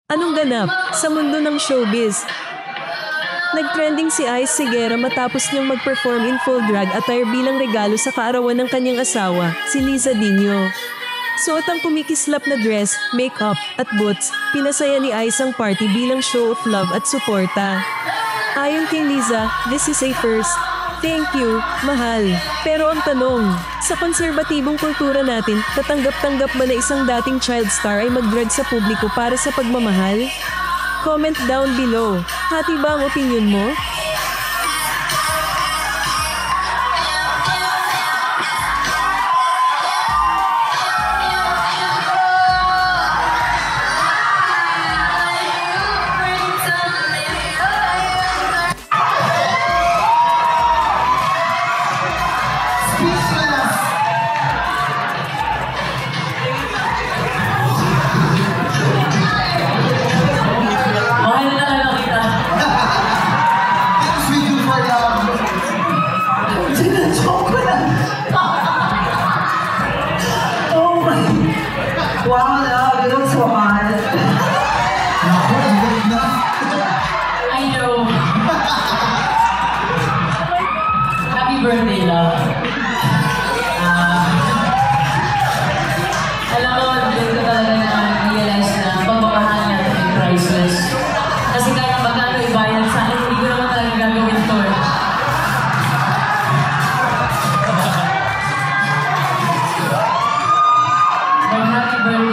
Anong ganap sa mundo ng showbiz? Nagtrending si Ice Seguera matapos niyang mag-perform in full drag attire bilang regalo sa kaarawan ng kanyang asawa, si Liza Dino. Suot ang kumikislap na dress, makeup, at boots, pinasaya ni Ice ang party bilang show of love at suporta. Ayon kay Liza, this is a first. Thank you, mahal. Pero ang tanong, sa konserbatibong kultura natin, tatanggap-tanggap ba na isang dating child star ay mag-drag sa publiko para sa pagmamahal? Comment down below. Hati ba ang opinion mo? Wow, love, you look so hot. I know. Happy birthday, love.